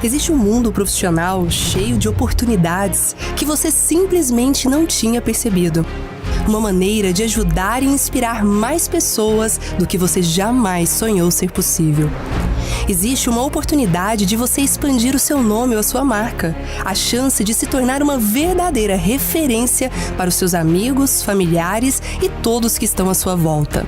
Existe um mundo profissional cheio de oportunidades que você simplesmente não tinha percebido. Uma maneira de ajudar e inspirar mais pessoas do que você jamais sonhou ser possível. Existe uma oportunidade de você expandir o seu nome ou a sua marca, a chance de se tornar uma verdadeira referência para os seus amigos, familiares e todos que estão à sua volta.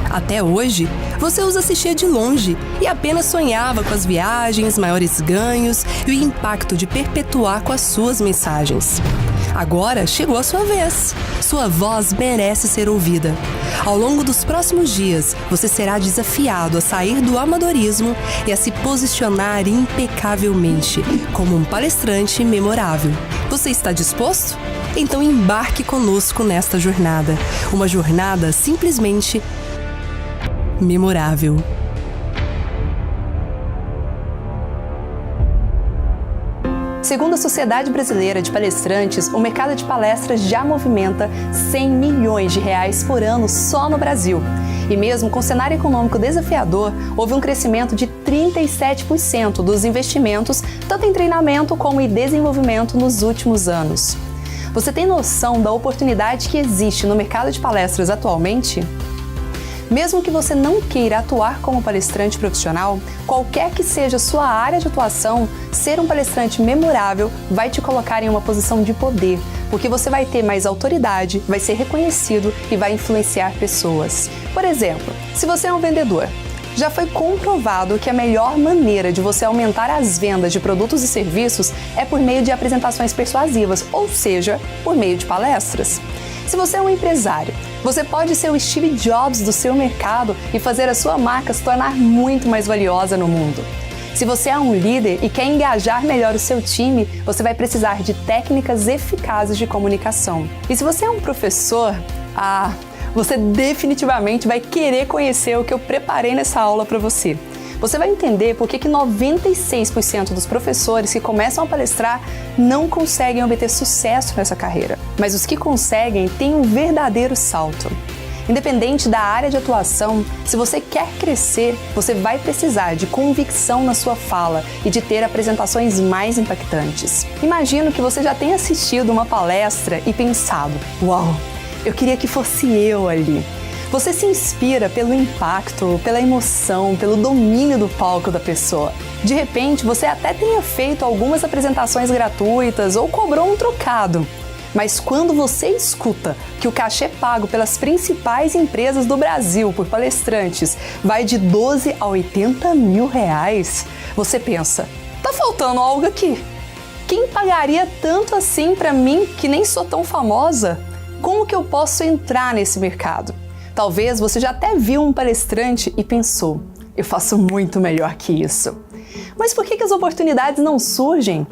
Até hoje, você os assistia de longe e apenas sonhava com as viagens, maiores ganhos e o impacto de perpetuar com as suas mensagens. Agora chegou a sua vez. Sua voz merece ser ouvida. Ao longo dos próximos dias, você será desafiado a sair do amadorismo e a se posicionar impecavelmente como um palestrante memorável. Você está disposto? Então embarque conosco nesta jornada. Uma jornada simplesmente memorável. Segundo a Sociedade Brasileira de Palestrantes, o mercado de palestras já movimenta 100 milhões de reais por ano só no Brasil. E mesmo com o cenário econômico desafiador, houve um crescimento de 37% dos investimentos, tanto em treinamento como em desenvolvimento nos últimos anos. Você tem noção da oportunidade que existe no mercado de palestras atualmente? Mesmo que você não queira atuar como palestrante profissional, qualquer que seja a sua área de atuação, ser um palestrante memorável vai te colocar em uma posição de poder, porque você vai ter mais autoridade, vai ser reconhecido e vai influenciar pessoas. Por exemplo, se você é um vendedor, já foi comprovado que a melhor maneira de você aumentar as vendas de produtos e serviços é por meio de apresentações persuasivas, ou seja, por meio de palestras. Se você é um empresário, você pode ser o Steve Jobs do seu mercado e fazer a sua marca se tornar muito mais valiosa no mundo. Se você é um líder e quer engajar melhor o seu time, você vai precisar de técnicas eficazes de comunicação. E se você é um professor, você definitivamente vai querer conhecer o que eu preparei nessa aula para você. Você vai entender por que 96% dos professores que começam a palestrar não conseguem obter sucesso nessa carreira. Mas os que conseguem têm um verdadeiro salto. Independente da área de atuação, se você quer crescer, você vai precisar de convicção na sua fala e de ter apresentações mais impactantes. Imagino que você já tenha assistido uma palestra e pensado: uau, eu queria que fosse eu ali. Você se inspira pelo impacto, pela emoção, pelo domínio do palco da pessoa. De repente, você até tenha feito algumas apresentações gratuitas ou cobrou um trocado. Mas quando você escuta que o cachê pago pelas principais empresas do Brasil por palestrantes vai de 12 a 80 mil reais, você pensa: tá faltando algo aqui. Quem pagaria tanto assim para mim que nem sou tão famosa? Como que eu posso entrar nesse mercado? Talvez você já até viu um palestrante e pensou: eu faço muito melhor que isso. Mas por que as oportunidades não surgem?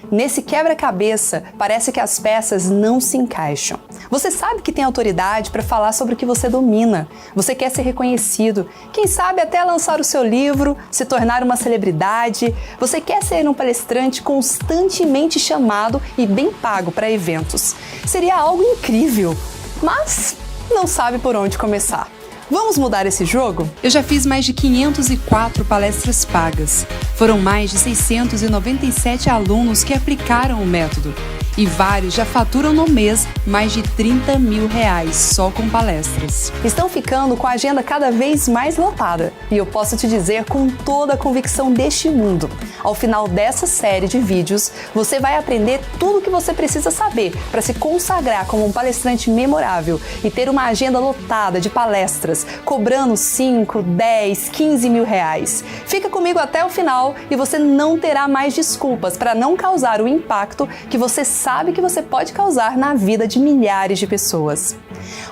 Nesse quebra-cabeça, parece que as peças não se encaixam. Você sabe que tem autoridade para falar sobre o que você domina. Você quer ser reconhecido. Quem sabe até lançar o seu livro, se tornar uma celebridade. Você quer ser um palestrante constantemente chamado e bem pago para eventos. Seria algo incrível, mas não sabe por onde começar. Vamos mudar esse jogo? Eu já fiz mais de 504 palestras pagas. Foram mais de 697 alunos que aplicaram o método. E vários já faturam no mês mais de 30 mil reais só com palestras. Estão ficando com a agenda cada vez mais lotada. E eu posso te dizer com toda a convicção deste mundo: ao final dessa série de vídeos, você vai aprender tudo o que você precisa saber para se consagrar como um palestrante memorável e ter uma agenda lotada de palestras, cobrando 5, 10, 15 mil reais. Fica comigo até o final e você não terá mais desculpas para não causar o impacto que você sabe que você pode causar na vida de milhares de pessoas.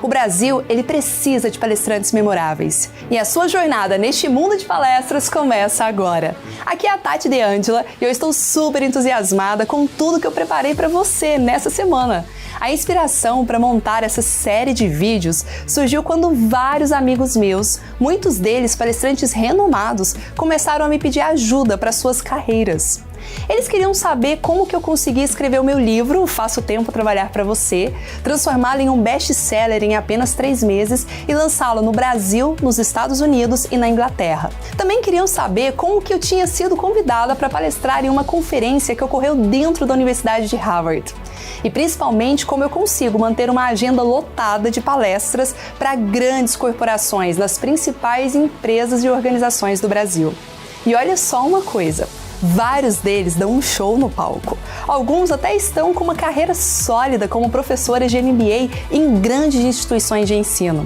O Brasil, ele precisa de palestrantes memoráveis. E a sua jornada neste mundo de palestras começa agora. Aqui é a Tati De Angela e eu estou super entusiasmada com tudo que eu preparei para você nessa semana. A inspiração para montar essa série de vídeos surgiu quando vários amigos meus, muitos deles palestrantes renomados, começaram a me pedir ajuda para suas carreiras. Eles queriam saber como que eu consegui escrever o meu livro, Faço Tempo Trabalhar para Você, transformá-lo em um best-seller em apenas 3 meses e lançá-lo no Brasil, nos Estados Unidos e na Inglaterra. Também queriam saber como que eu tinha sido convidada para palestrar em uma conferência que ocorreu dentro da Universidade de Harvard. E principalmente como eu consigo manter uma agenda lotada de palestras para grandes corporações das principais empresas e organizações do Brasil. E olha só uma coisa, vários deles dão um show no palco. Alguns até estão com uma carreira sólida como professores de MBA em grandes instituições de ensino.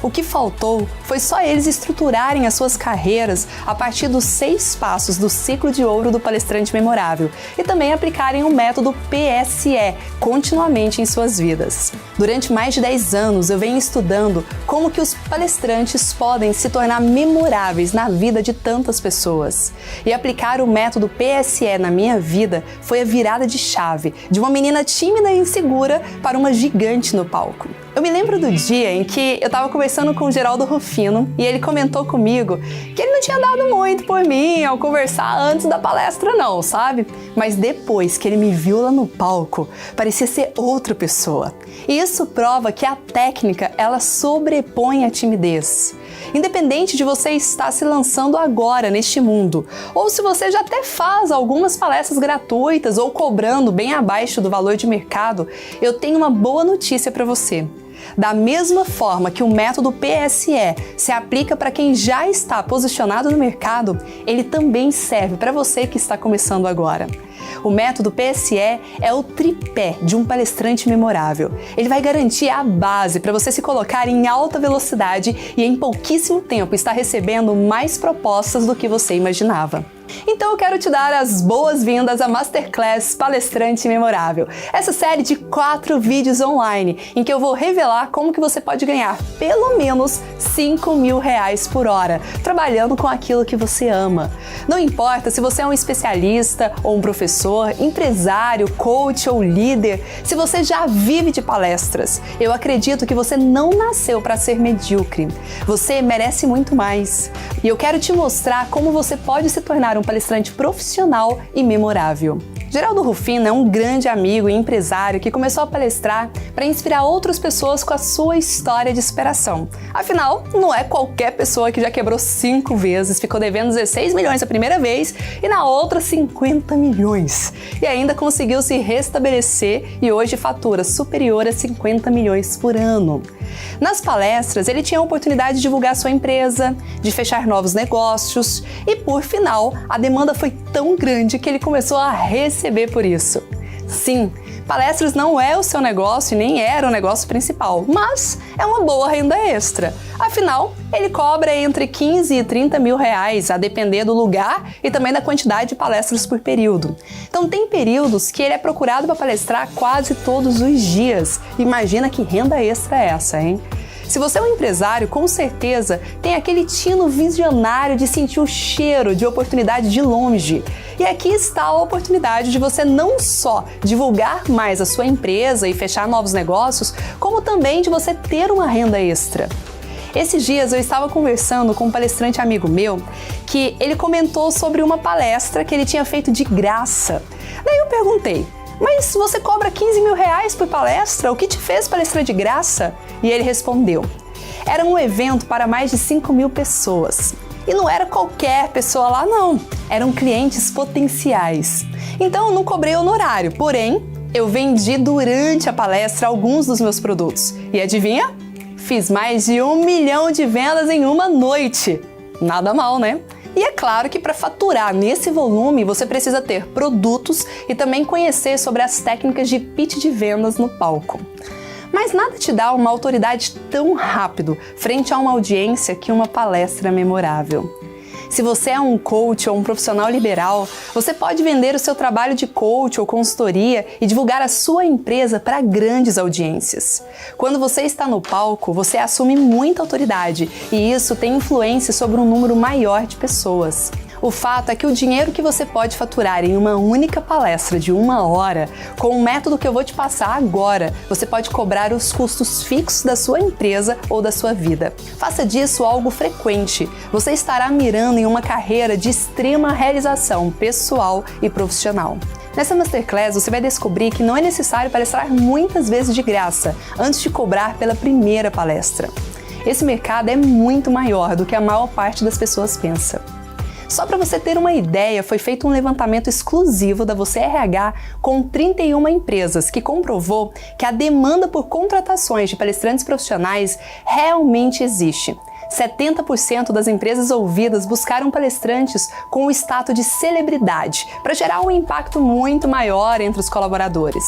O que faltou foi só eles estruturarem as suas carreiras a partir dos 6 passos do ciclo de ouro do palestrante memorável e também aplicarem o método PSE continuamente em suas vidas. Durante mais de 10 anos eu venho estudando como que os palestrantes podem se tornar memoráveis na vida de tantas pessoas. E aplicar o método PSE na minha vida foi a virada de chave de uma menina tímida e insegura para uma gigante no palco. Eu me lembro do dia em que eu estava conversando com o Geraldo Rufino e ele comentou comigo que ele não tinha dado muito por mim ao conversar antes da palestra não, sabe? Mas depois que ele me viu lá no palco, parecia ser outra pessoa. E isso prova que a técnica, ela sobrepõe a timidez. Independente de você estar se lançando agora neste mundo, ou se você já até faz algumas palestras gratuitas ou cobrando bem abaixo do valor de mercado, eu tenho uma boa notícia para você. Da mesma forma que o método PSE se aplica para quem já está posicionado no mercado, ele também serve para você que está começando agora. O método PSE é o tripé de um palestrante memorável. Ele vai garantir a base para você se colocar em alta velocidade e em pouquíssimo tempo estar recebendo mais propostas do que você imaginava. Então eu quero te dar as boas-vindas à Masterclass Palestrante Memorável, essa série de 4 vídeos online em que eu vou revelar como que você pode ganhar pelo menos R$5.000 por hora, trabalhando com aquilo que você ama. Não importa se você é um especialista ou um professor, empresário, coach ou líder, se você já vive de palestras, eu acredito que você não nasceu para ser medíocre. Você merece muito mais. E eu quero te mostrar como você pode se tornar um palestrante profissional e memorável. Geraldo Rufino é um grande amigo e empresário que começou a palestrar para inspirar outras pessoas com a sua história de superação. Afinal, não é qualquer pessoa que já quebrou 5 vezes, ficou devendo 16 milhões a primeira vez e na outra 50 milhões. E ainda conseguiu se restabelecer e hoje fatura superior a 50 milhões por ano. Nas palestras, ele tinha a oportunidade de divulgar sua empresa, de fechar novos negócios e, por final, a demanda foi tão grande que ele começou a receber por isso. Sim, palestras não é o seu negócio e nem era o negócio principal, mas é uma boa renda extra. Afinal, ele cobra entre 15 e 30 mil reais, a depender do lugar e também da quantidade de palestras por período. Então tem períodos que ele é procurado para palestrar quase todos os dias. Imagina que renda extra é essa, hein? Se você é um empresário, com certeza tem aquele tino visionário de sentir o cheiro de oportunidade de longe. E aqui está a oportunidade de você não só divulgar mais a sua empresa e fechar novos negócios, como também de você ter uma renda extra. Esses dias eu estava conversando com um palestrante amigo meu que ele comentou sobre uma palestra que ele tinha feito de graça. Daí eu perguntei: mas você cobra 15 mil reais por palestra? O que te fez palestrar de graça? E ele respondeu: era um evento para mais de 5 mil pessoas. E não era qualquer pessoa lá não, eram clientes potenciais. Então eu não cobrei honorário, porém eu vendi durante a palestra alguns dos meus produtos. E adivinha? Fiz mais de 1 milhão de vendas em uma noite. Nada mal, né? E é claro que para faturar nesse volume você precisa ter produtos e também conhecer sobre as técnicas de pitch de vendas no palco. Mas nada te dá uma autoridade tão rápido frente a uma audiência que uma palestra memorável. Se você é um coach ou um profissional liberal, você pode vender o seu trabalho de coach ou consultoria e divulgar a sua empresa para grandes audiências. Quando você está no palco, você assume muita autoridade e isso tem influência sobre um número maior de pessoas. O fato é que o dinheiro que você pode faturar em uma única palestra de 1 hora, com o método que eu vou te passar agora, você pode cobrar os custos fixos da sua empresa ou da sua vida. Faça disso algo frequente. Você estará mirando em uma carreira de extrema realização pessoal e profissional. Nessa Masterclass, você vai descobrir que não é necessário palestrar muitas vezes de graça antes de cobrar pela primeira palestra. Esse mercado é muito maior do que a maior parte das pessoas pensa. Só para você ter uma ideia, foi feito um levantamento exclusivo da Você RH com 31 empresas, que comprovou que a demanda por contratações de palestrantes profissionais realmente existe. 70% das empresas ouvidas buscaram palestrantes com o status de celebridade, para gerar um impacto muito maior entre os colaboradores.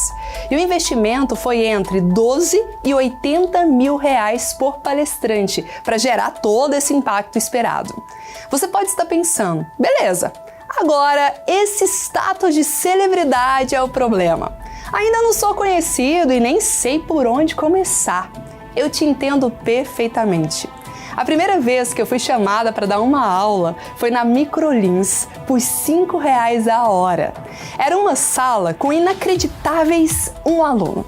E o investimento foi entre 12 e 80 mil reais por palestrante, para gerar todo esse impacto esperado. Você pode estar pensando, beleza, agora esse status de celebridade é o problema. Ainda não sou conhecido e nem sei por onde começar. Eu te entendo perfeitamente. A primeira vez que eu fui chamada para dar uma aula foi na Microlins, por R$5 a hora. Era uma sala com inacreditáveis 1 aluno.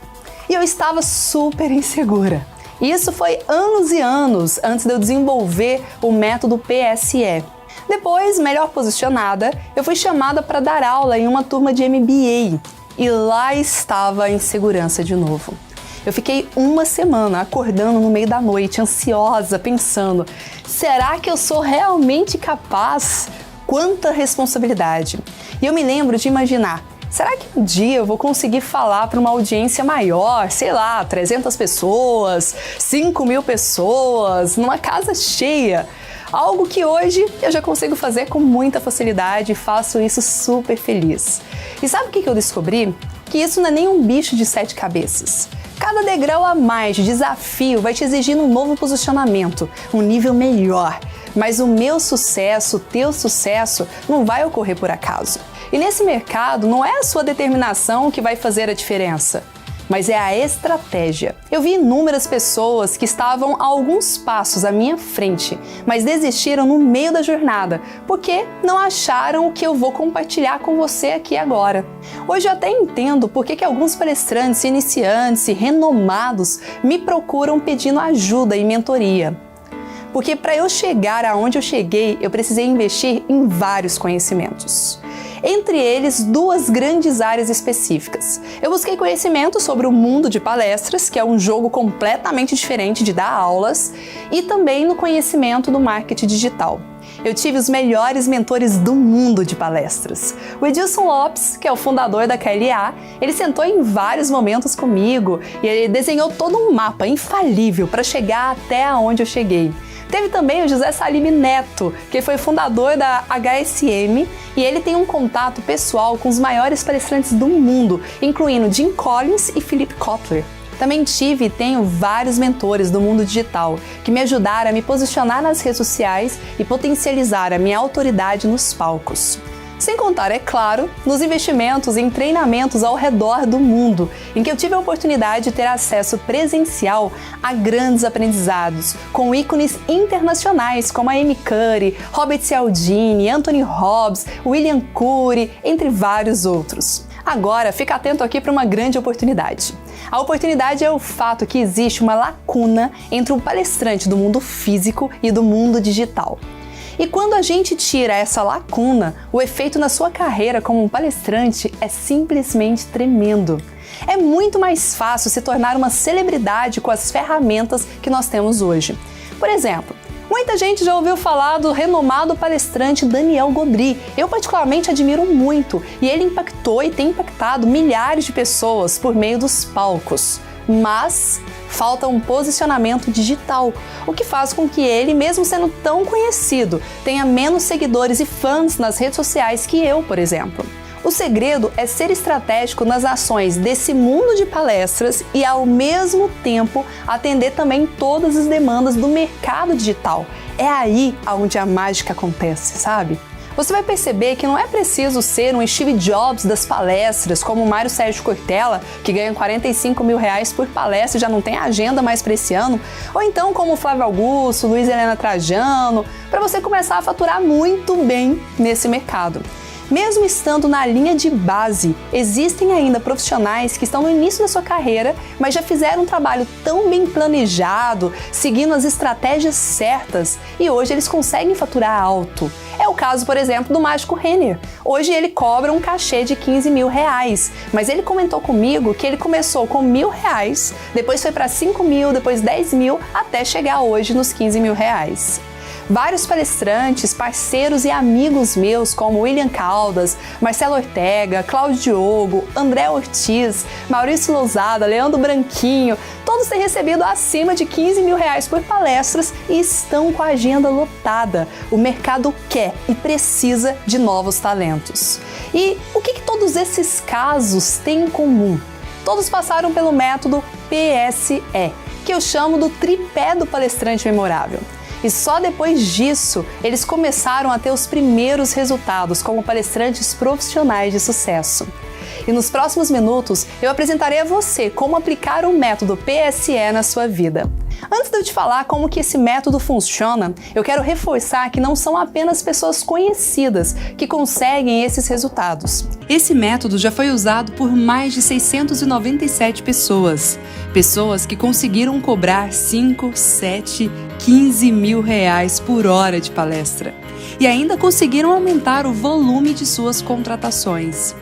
E eu estava super insegura. Isso foi anos e anos antes de eu desenvolver o método PSE. Depois, melhor posicionada, eu fui chamada para dar aula em uma turma de MBA. E lá estava a insegurança de novo. Eu fiquei 1 semana acordando no meio da noite, ansiosa, pensando: será que eu sou realmente capaz? Quanta responsabilidade! E eu me lembro de imaginar: será que um dia eu vou conseguir falar para uma audiência maior, sei lá, 300 pessoas, 5.000 pessoas, numa casa cheia? Algo que hoje eu já consigo fazer com muita facilidade e faço isso super feliz. E sabe o que eu descobri? Que isso não é nem um bicho de 7 cabeças. Cada degrau a mais de desafio vai te exigir um novo posicionamento, um nível melhor. Mas o meu sucesso, o teu sucesso, não vai ocorrer por acaso. E nesse mercado, não é a sua determinação que vai fazer a diferença, mas é a estratégia. Eu vi inúmeras pessoas que estavam a alguns passos à minha frente, mas desistiram no meio da jornada, porque não acharam o que eu vou compartilhar com você aqui agora. Hoje eu até entendo por que alguns palestrantes iniciantes e renomados me procuram pedindo ajuda e mentoria. Porque para eu chegar aonde eu cheguei, eu precisei investir em vários conhecimentos. Entre eles, 2 grandes áreas específicas. Eu busquei conhecimento sobre o mundo de palestras, que é um jogo completamente diferente de dar aulas, e também no conhecimento do marketing digital. Eu tive os melhores mentores do mundo de palestras. O Edilson Lopes, que é o fundador da KLA, ele sentou em vários momentos comigo e ele desenhou todo um mapa infalível para chegar até onde eu cheguei. Teve também o José Salim Neto, que foi fundador da HSM, e ele tem um contato pessoal com os maiores palestrantes do mundo, incluindo Jim Collins e Philip Kotler. Também tive e tenho vários mentores do mundo digital que me ajudaram a me posicionar nas redes sociais e potencializar a minha autoridade nos palcos. Sem contar, é claro, nos investimentos em treinamentos ao redor do mundo, em que eu tive a oportunidade de ter acesso presencial a grandes aprendizados, com ícones internacionais como a Amy Cuddy, Robert Cialdini, Anthony Robbins, William Curry, entre vários outros. Agora, fica atento aqui para uma grande oportunidade. A oportunidade é o fato que existe uma lacuna entre o palestrante do mundo físico e do mundo digital. E quando a gente tira essa lacuna, o efeito na sua carreira como um palestrante é simplesmente tremendo. É muito mais fácil se tornar uma celebridade com as ferramentas que nós temos hoje. Por exemplo, muita gente já ouviu falar do renomado palestrante Daniel Godry. Eu particularmente admiro muito e ele impactou e tem impactado milhares de pessoas por meio dos palcos. Mas falta um posicionamento digital, o que faz com que ele, mesmo sendo tão conhecido, tenha menos seguidores e fãs nas redes sociais que eu, por exemplo. O segredo é ser estratégico nas ações desse mundo de palestras e, ao mesmo tempo, atender também todas as demandas do mercado digital. É aí onde a mágica acontece, sabe? Você vai perceber que não é preciso ser um Steve Jobs das palestras, como o Mário Sérgio Cortella, que ganha R$45 mil por palestra e já não tem agenda mais para esse ano, ou então como o Flávio Augusto, Luiz Helena Trajano, para você começar a faturar muito bem nesse mercado. Mesmo estando na linha de base, existem ainda profissionais que estão no início da sua carreira, mas já fizeram um trabalho tão bem planejado, seguindo as estratégias certas, e hoje eles conseguem faturar alto. É o caso, por exemplo, do Mágico Renner. Hoje ele cobra um cachê de R$15 mil, mas ele comentou comigo que ele começou com R$1.000, depois foi para 5 mil, depois 10 mil, até chegar hoje nos R$15 mil. Vários palestrantes, parceiros e amigos meus, como William Caldas, Marcelo Ortega, Cláudio Diogo, André Ortiz, Maurício Lousada, Leandro Branquinho, todos têm recebido acima de R$15 mil por palestras e estão com a agenda lotada. O mercado quer e precisa de novos talentos. E o que todos esses casos têm em comum? Todos passaram pelo método PSE, que eu chamo do tripé do palestrante memorável. E só depois disso, eles começaram a ter os primeiros resultados como palestrantes profissionais de sucesso. E nos próximos minutos, eu apresentarei a você como aplicar o método PSE na sua vida. Antes de eu te falar como que esse método funciona, eu quero reforçar que não são apenas pessoas conhecidas que conseguem esses resultados. Esse método já foi usado por mais de 697 pessoas. Pessoas que conseguiram cobrar 5, 7, 15 mil reais por hora de palestra. E ainda conseguiram aumentar o volume de suas contratações.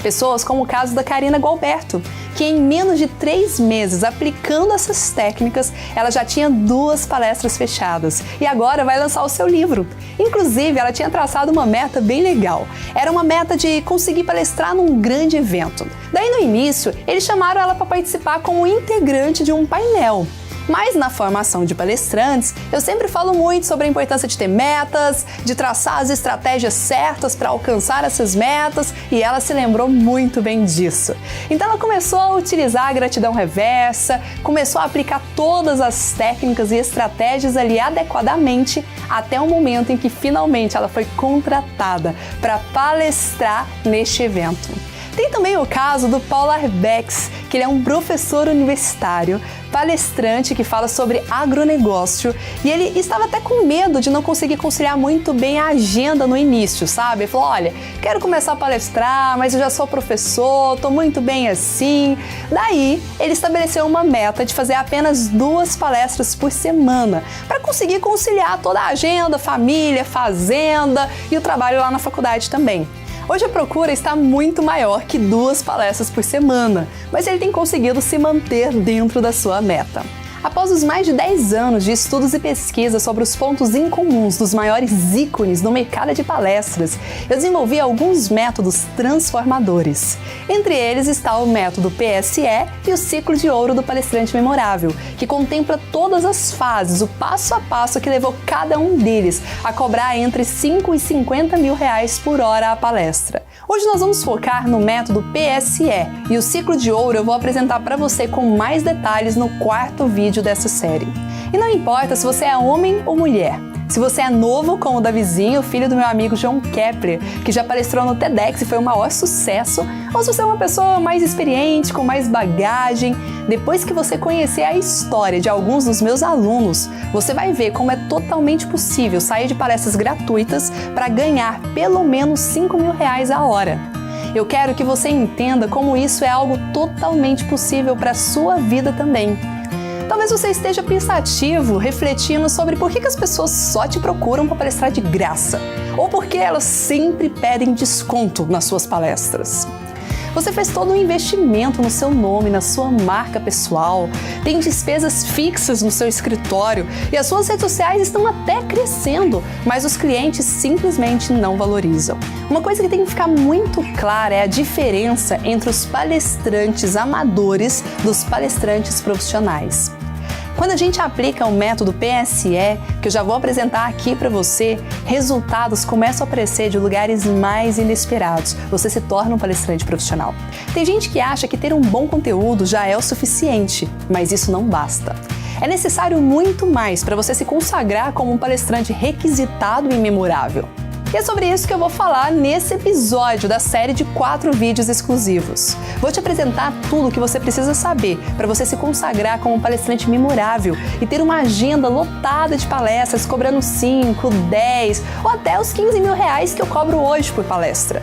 Pessoas como o caso da Karina Gualberto, que em menos de 3 meses aplicando essas técnicas, ela já tinha 2 palestras fechadas e agora vai lançar o seu livro. Inclusive, ela tinha traçado uma meta bem legal. Era uma meta de conseguir palestrar num grande evento. Daí no início, eles chamaram ela para participar como integrante de um painel. Mas na formação de palestrantes, eu sempre falo muito sobre a importância de ter metas, de traçar as estratégias certas para alcançar essas metas, e ela se lembrou muito bem disso. Então ela começou a utilizar a gratidão reversa, começou a aplicar todas as técnicas e estratégias ali adequadamente, até o momento em que finalmente ela foi contratada para palestrar neste evento. Tem também o caso do Paulo Arbex, que ele é um professor universitário, palestrante que fala sobre agronegócio, e ele estava até com medo de não conseguir conciliar muito bem a agenda no início, sabe? Ele falou, olha, quero começar a palestrar, mas eu já sou professor, estou muito bem assim. Daí, ele estabeleceu uma meta de fazer apenas 2 palestras por semana, para conseguir conciliar toda a agenda, família, fazenda e o trabalho lá na faculdade também. Hoje a procura está muito maior que 2 palestras por semana, mas ele tem conseguido se manter dentro da sua meta. Após os mais de 10 anos de estudos e pesquisas sobre os pontos incomuns dos maiores ícones no mercado de palestras, eu desenvolvi alguns métodos transformadores. Entre eles está o método PSE e o ciclo de ouro do palestrante memorável, que contempla todas as fases, o passo a passo que levou cada um deles a cobrar entre 5 e 50 mil reais por hora a palestra. Hoje nós vamos focar no método PSE e o ciclo de ouro eu vou apresentar para você com mais detalhes no 4º vídeo dessa série. E não importa se você é homem ou mulher, se você é novo como o Davizinho, filho do meu amigo João Kepler, que já palestrou no TEDx e foi o maior sucesso, ou se você é uma pessoa mais experiente, com mais bagagem, depois que você conhecer a história de alguns dos meus alunos, você vai ver como é totalmente possível sair de palestras gratuitas para ganhar pelo menos 5 mil reais a hora. Eu quero que você entenda como isso é algo totalmente possível para a sua vida também. Talvez você esteja pensativo, refletindo sobre por que as pessoas só te procuram para palestrar de graça, ou por que elas sempre pedem desconto nas suas palestras. Você fez todo um investimento no seu nome, na sua marca pessoal, tem despesas fixas no seu escritório e as suas redes sociais estão até crescendo, mas os clientes simplesmente não valorizam. Uma coisa que tem que ficar muito clara é a diferença entre os palestrantes amadores dos palestrantes profissionais. Quando a gente aplica o método PSE, que eu já vou apresentar aqui para você, resultados começam a aparecer de lugares mais inesperados. Você se torna um palestrante profissional. Tem gente que acha que ter um bom conteúdo já é o suficiente, mas isso não basta. É necessário muito mais para você se consagrar como um palestrante requisitado e memorável. E é sobre isso que eu vou falar nesse episódio da série de 4 vídeos exclusivos. Vou te apresentar tudo o que você precisa saber para você se consagrar como um palestrante memorável e ter uma agenda lotada de palestras cobrando 5, 10 ou até os 15 mil reais que eu cobro hoje por palestra.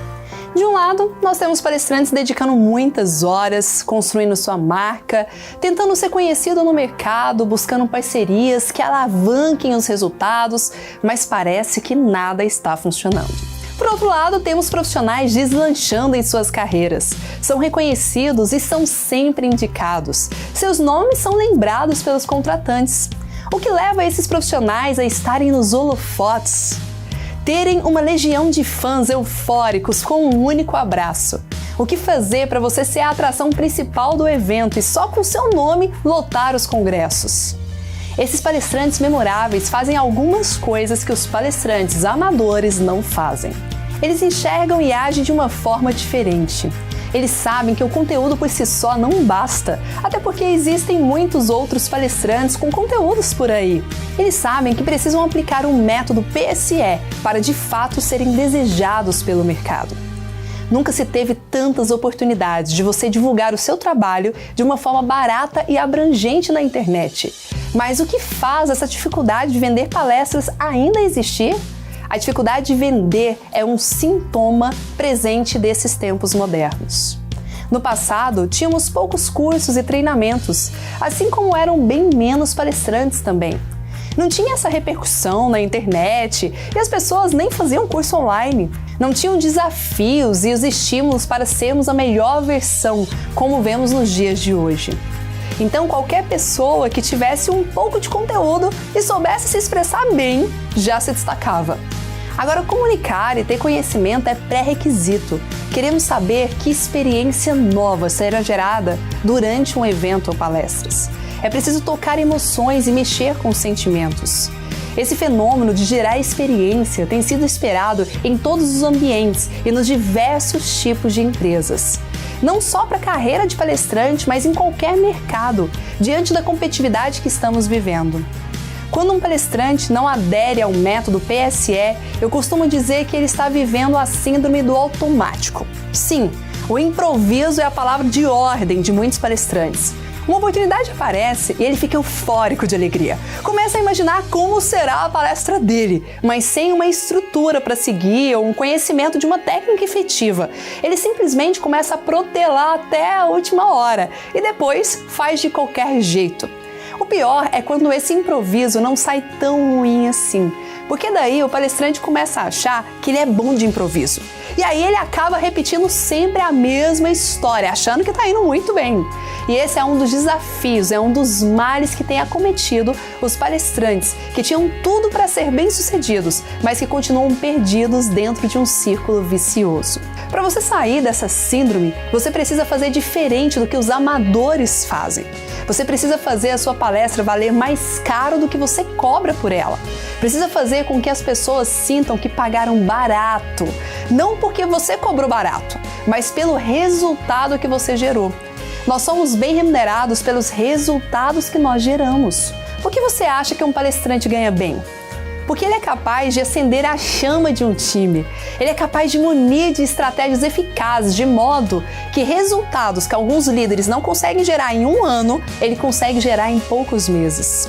De um lado, nós temos palestrantes dedicando muitas horas, construindo sua marca, tentando ser conhecido no mercado, buscando parcerias que alavanquem os resultados, mas parece que nada está funcionando. Por outro lado, temos profissionais deslanchando em suas carreiras. São reconhecidos e são sempre indicados. Seus nomes são lembrados pelos contratantes. O que leva esses profissionais a estarem nos holofotes? Terem uma legião de fãs eufóricos com um único abraço. O que fazer para você ser a atração principal do evento e só com seu nome lotar os congressos? Esses palestrantes memoráveis fazem algumas coisas que os palestrantes amadores não fazem. Eles enxergam e agem de uma forma diferente. Eles sabem que o conteúdo por si só não basta, até porque existem muitos outros palestrantes com conteúdos por aí. Eles sabem que precisam aplicar um método PSE para de fato serem desejados pelo mercado. Nunca se teve tantas oportunidades de você divulgar o seu trabalho de uma forma barata e abrangente na internet. Mas o que faz essa dificuldade de vender palestras ainda existir? A dificuldade de vender é um sintoma presente desses tempos modernos. No passado, tínhamos poucos cursos e treinamentos, assim como eram bem menos palestrantes também. Não tinha essa repercussão na internet e as pessoas nem faziam curso online. Não tinham desafios e os estímulos para sermos a melhor versão, como vemos nos dias de hoje. Então, qualquer pessoa que tivesse um pouco de conteúdo e soubesse se expressar bem, já se destacava. Agora, comunicar e ter conhecimento é pré-requisito. Queremos saber que experiência nova será gerada durante um evento ou palestras. É preciso tocar emoções e mexer com os sentimentos. Esse fenômeno de gerar experiência tem sido esperado em todos os ambientes e nos diversos tipos de empresas. Não só para a carreira de palestrante, mas em qualquer mercado, diante da competitividade que estamos vivendo. Quando um palestrante não adere ao método PSE, eu costumo dizer que ele está vivendo a síndrome do automático. Sim, o improviso é a palavra de ordem de muitos palestrantes. Uma oportunidade aparece e ele fica eufórico de alegria. Começa a imaginar como será a palestra dele, mas sem uma estrutura para seguir ou um conhecimento de uma técnica efetiva. Ele simplesmente começa a protelar até a última hora e depois faz de qualquer jeito. O pior é quando esse improviso não sai tão ruim assim, porque daí o palestrante começa a achar que ele é bom de improviso. E aí ele acaba repetindo sempre a mesma história, achando que está indo muito bem. E esse é um dos desafios, é um dos males que tem acometido os palestrantes, que tinham tudo para ser bem-sucedidos, mas que continuam perdidos dentro de um círculo vicioso. Para você sair dessa síndrome, você precisa fazer diferente do que os amadores fazem. Você precisa fazer a sua palestra valer mais caro do que você cobra por ela. Precisa fazer com que as pessoas sintam que pagaram barato. Não porque você cobrou barato, mas pelo resultado que você gerou. Nós somos bem remunerados pelos resultados que nós geramos. Por que você acha que um palestrante ganha bem? Porque ele é capaz de acender a chama de um time. Ele é capaz de munir de estratégias eficazes, de modo que resultados que alguns líderes não conseguem gerar em um ano, ele consegue gerar em poucos meses.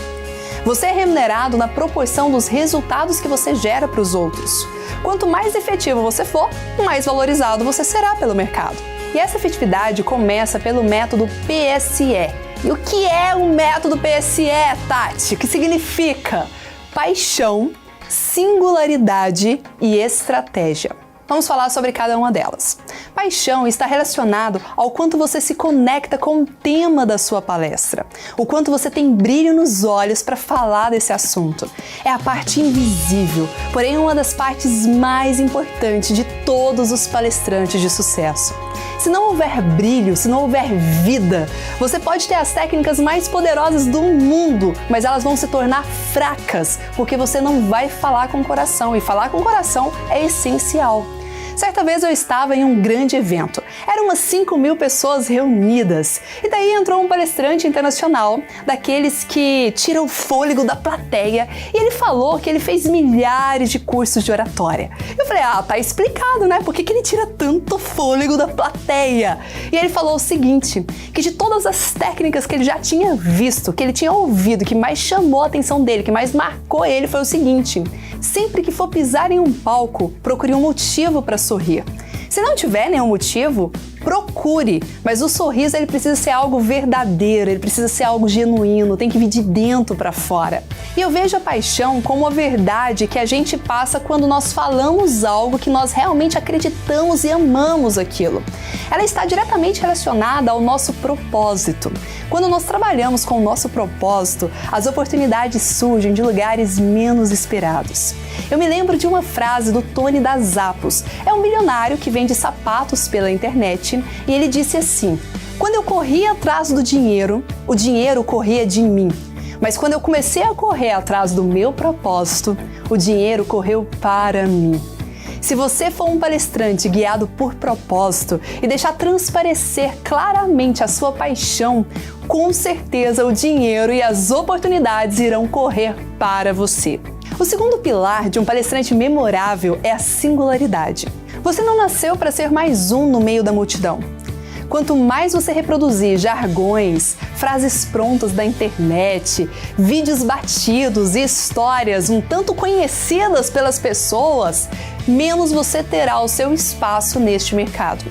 Você é remunerado na proporção dos resultados que você gera para os outros. Quanto mais efetivo você for, mais valorizado você será pelo mercado. E essa efetividade começa pelo método PSE. E o que é o método PSE, Tati? O que significa? Paixão, singularidade e estratégia. Vamos falar sobre cada uma delas. Paixão está relacionado ao quanto você se conecta com o tema da sua palestra, o quanto você tem brilho nos olhos para falar desse assunto. É a parte invisível, porém uma das partes mais importantes de todos os palestrantes de sucesso. Se não houver brilho, se não houver vida, você pode ter as técnicas mais poderosas do mundo, mas elas vão se tornar fracas, porque você não vai falar com o coração, e falar com o coração é essencial. Certa vez eu estava em um grande evento. Eram umas 5.000 pessoas reunidas. E daí entrou um palestrante internacional, daqueles que tiram o fôlego da plateia, e ele falou que ele fez milhares de cursos de oratória. Eu falei, tá explicado, né? Por que ele tira tanto fôlego da plateia? E ele falou o seguinte, que de todas as técnicas que ele já tinha visto, que ele tinha ouvido, que mais chamou a atenção dele, que mais marcou ele, foi o seguinte: sempre que for pisar em um palco, procure um motivo para sorrir. Se não tiver nenhum motivo, procure, mas o sorriso ele precisa ser algo verdadeiro, ele precisa ser algo genuíno, tem que vir de dentro para fora. E eu vejo a paixão como a verdade que a gente passa quando nós falamos algo que nós realmente acreditamos e amamos aquilo. Ela está diretamente relacionada ao nosso propósito. Quando nós trabalhamos com o nosso propósito, as oportunidades surgem de lugares menos esperados. Eu me lembro de uma frase do Tony da Zappos. É um milionário que vende sapatos pela internet e ele disse assim: quando eu corria atrás do dinheiro, o dinheiro corria de mim. Mas quando eu comecei a correr atrás do meu propósito, o dinheiro correu para mim. Se você for um palestrante guiado por propósito e deixar transparecer claramente a sua paixão, com certeza o dinheiro e as oportunidades irão correr para você. O segundo pilar de um palestrante memorável é a singularidade. Você não nasceu para ser mais um no meio da multidão. Quanto mais você reproduzir jargões, frases prontas da internet, vídeos batidos e histórias um tanto conhecidas pelas pessoas, menos você terá o seu espaço neste mercado.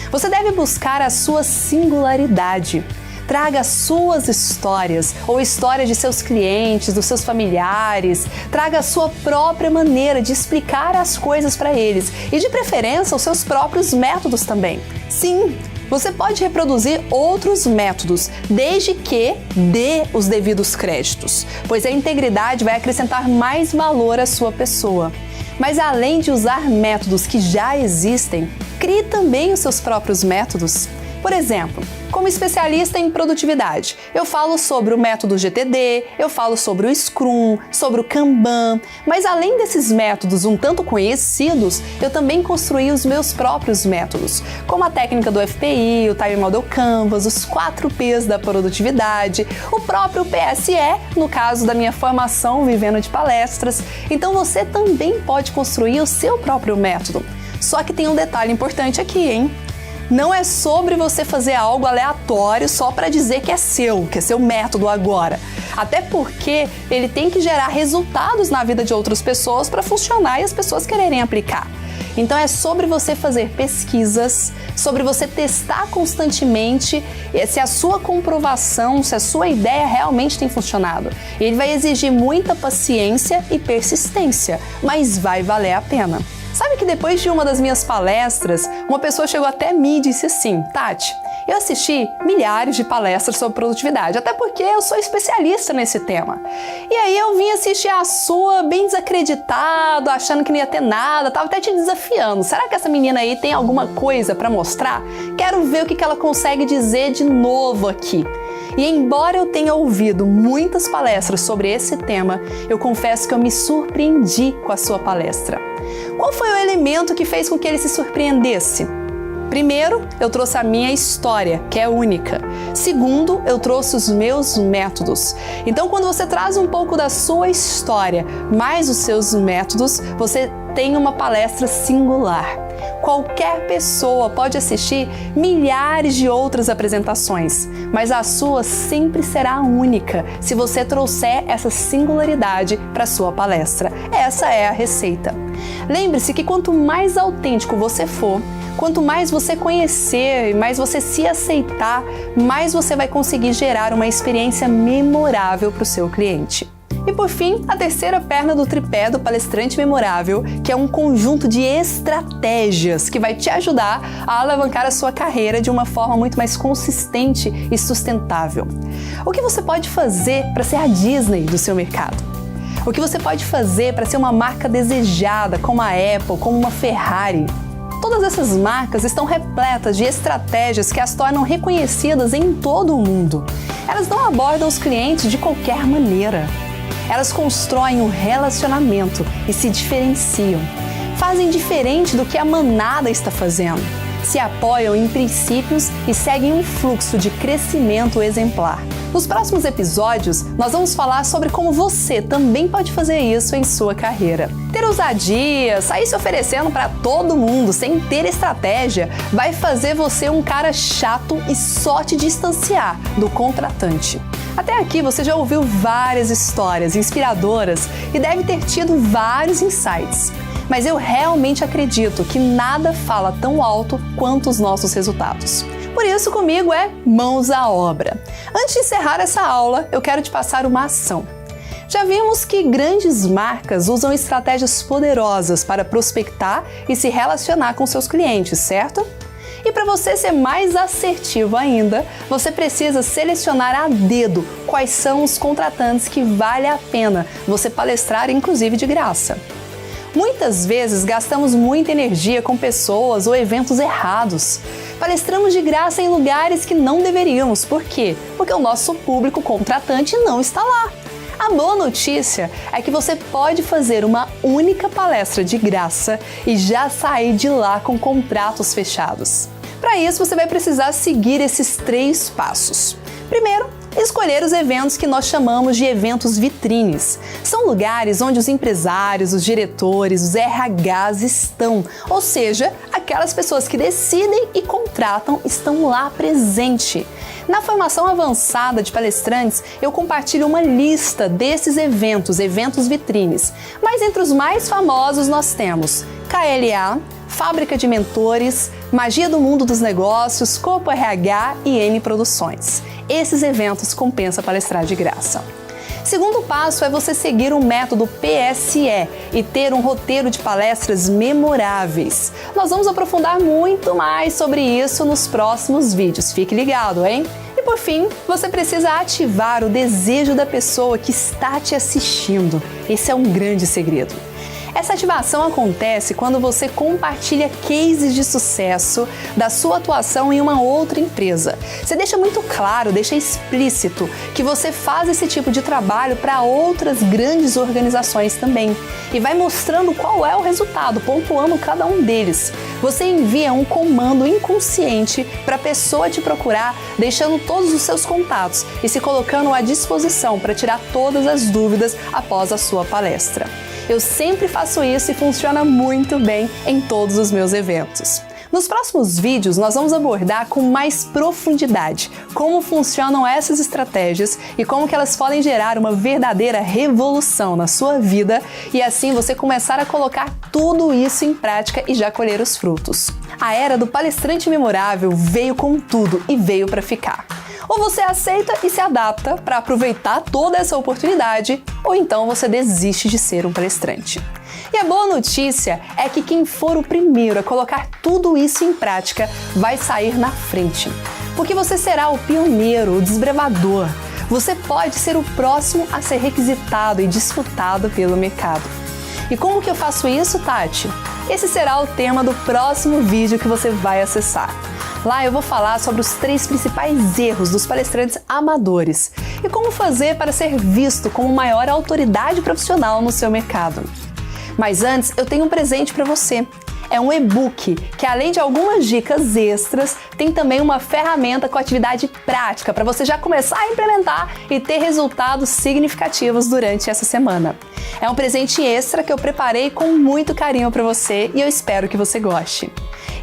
Você deve buscar a sua singularidade. Traga suas histórias ou histórias de seus clientes, dos seus familiares. Traga a sua própria maneira de explicar as coisas para eles e, de preferência, os seus próprios métodos também. Sim, você pode reproduzir outros métodos, desde que dê os devidos créditos, pois a integridade vai acrescentar mais valor à sua pessoa. Mas além de usar métodos que já existem, crie também os seus próprios métodos. Por exemplo, como especialista em produtividade, eu falo sobre o método GTD, eu falo sobre o Scrum, sobre o Kanban, mas além desses métodos um tanto conhecidos, eu também construí os meus próprios métodos, como a técnica do FPI, o Time Model Canvas, os 4 P's da produtividade, o próprio PSE, no caso da minha formação Vivendo de Palestras. Então você também pode construir o seu próprio método. Só que tem um detalhe importante aqui, hein? Não é sobre você fazer algo aleatório só para dizer que é seu método agora. Até porque ele tem que gerar resultados na vida de outras pessoas para funcionar e as pessoas quererem aplicar. Então é sobre você fazer pesquisas, sobre você testar constantemente se a sua comprovação, se a sua ideia realmente tem funcionado. Ele vai exigir muita paciência e persistência, mas vai valer a pena. Sabe que depois de uma das minhas palestras, uma pessoa chegou até mim e disse assim: Tati, eu assisti milhares de palestras sobre produtividade, até porque eu sou especialista nesse tema. E aí eu vim assistir a sua bem desacreditado, achando que não ia ter nada, tava até te desafiando. Será que essa menina aí tem alguma coisa para mostrar? Quero ver o que ela consegue dizer de novo aqui. E embora eu tenha ouvido muitas palestras sobre esse tema, eu confesso que eu me surpreendi com a sua palestra. Qual foi o elemento que fez com que ele se surpreendesse? Primeiro, eu trouxe a minha história, que é única. Segundo, eu trouxe os meus métodos. Então, quando você traz um pouco da sua história, mais os seus métodos, você tem uma palestra singular. Qualquer pessoa pode assistir milhares de outras apresentações, mas a sua sempre será única se você trouxer essa singularidade para a sua palestra. Essa é a receita. Lembre-se que quanto mais autêntico você for, quanto mais você conhecer e mais você se aceitar, mais você vai conseguir gerar uma experiência memorável para o seu cliente. E por fim, a terceira perna do tripé do palestrante memorável, que é um conjunto de estratégias que vai te ajudar a alavancar a sua carreira de uma forma muito mais consistente e sustentável. O que você pode fazer para ser a Disney do seu mercado? O que você pode fazer para ser uma marca desejada, como a Apple, como uma Ferrari? Todas essas marcas estão repletas de estratégias que as tornam reconhecidas em todo o mundo. Elas não abordam os clientes de qualquer maneira. Elas constroem um relacionamento e se diferenciam. fazem diferente do que a manada está fazendo. Se apoiam em princípios e seguem um fluxo de crescimento exemplar. Nos próximos episódios, nós vamos falar sobre como você também pode fazer isso em sua carreira. Ter ousadia, sair se oferecendo para todo mundo sem ter estratégia, vai fazer você um cara chato e só te distanciar do contratante. Até aqui você já ouviu várias histórias inspiradoras e deve ter tido vários insights. Mas eu realmente acredito que nada fala tão alto quanto os nossos resultados. Por isso, comigo é mãos à obra. Antes de encerrar essa aula, eu quero te passar uma ação. Já vimos que grandes marcas usam estratégias poderosas para prospectar e se relacionar com seus clientes, certo? E para você ser mais assertivo ainda, você precisa selecionar a dedo quais são os contratantes que vale a pena você palestrar, inclusive de graça. Muitas vezes gastamos muita energia com pessoas ou eventos errados. Palestramos de graça em lugares que não deveríamos. Por quê? Porque o nosso público contratante não está lá. A boa notícia é que você pode fazer uma única palestra de graça e já sair de lá com contratos fechados. Para isso, você vai precisar seguir esses 3 passos. Primeiro, escolher os eventos que nós chamamos de eventos vitrines. São lugares onde os empresários, os diretores, os RHs estão, ou seja, aquelas pessoas que decidem e contratam estão lá presente. Na formação avançada de palestrantes, eu compartilho uma lista desses eventos vitrines, mas entre os mais famosos nós temos KLA, Fábrica de Mentores, Magia do Mundo dos Negócios, Corpo RH e N Produções. Esses eventos compensa palestrar de graça. Segundo passo é você seguir o método PSE e ter um roteiro de palestras memoráveis. Nós vamos aprofundar muito mais sobre isso nos próximos vídeos. Fique ligado, hein? E por fim, você precisa ativar o desejo da pessoa que está te assistindo. Esse é um grande segredo. Essa ativação acontece quando você compartilha cases de sucesso da sua atuação em uma outra empresa. Você deixa muito claro, deixa explícito que você faz esse tipo de trabalho para outras grandes organizações também. E vai mostrando qual é o resultado, pontuando cada um deles. Você envia um comando inconsciente para a pessoa te procurar, deixando todos os seus contatos e se colocando à disposição para tirar todas as dúvidas após a sua palestra. Eu sempre faço isso e funciona muito bem em todos os meus eventos. Nos próximos vídeos, nós vamos abordar com mais profundidade como funcionam essas estratégias e como que elas podem gerar uma verdadeira revolução na sua vida e assim você começar a colocar tudo isso em prática e já colher os frutos. A era do palestrante memorável veio com tudo e veio para ficar. Ou você aceita e se adapta para aproveitar toda essa oportunidade, ou então você desiste de ser um palestrante. E a boa notícia é que quem for o primeiro a colocar tudo isso em prática vai sair na frente. Porque você será o pioneiro, o desbravador. Você pode ser o próximo a ser requisitado e disputado pelo mercado. E como que eu faço isso, Tati? Esse será o tema do próximo vídeo que você vai acessar. Lá eu vou falar sobre os 3 principais erros dos palestrantes amadores e como fazer para ser visto como maior autoridade profissional no seu mercado. Mas antes, eu tenho um presente para você. É um e-book que, além de algumas dicas extras, tem também uma ferramenta com atividade prática para você já começar a implementar e ter resultados significativos durante essa semana. É um presente extra que eu preparei com muito carinho para você e eu espero que você goste.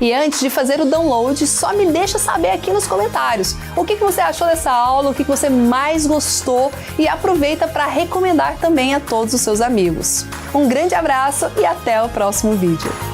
E antes de fazer o download, só me deixa saber aqui nos comentários o que você achou dessa aula, o que você mais gostou e aproveita para recomendar também a todos os seus amigos. Um grande abraço e até o próximo vídeo.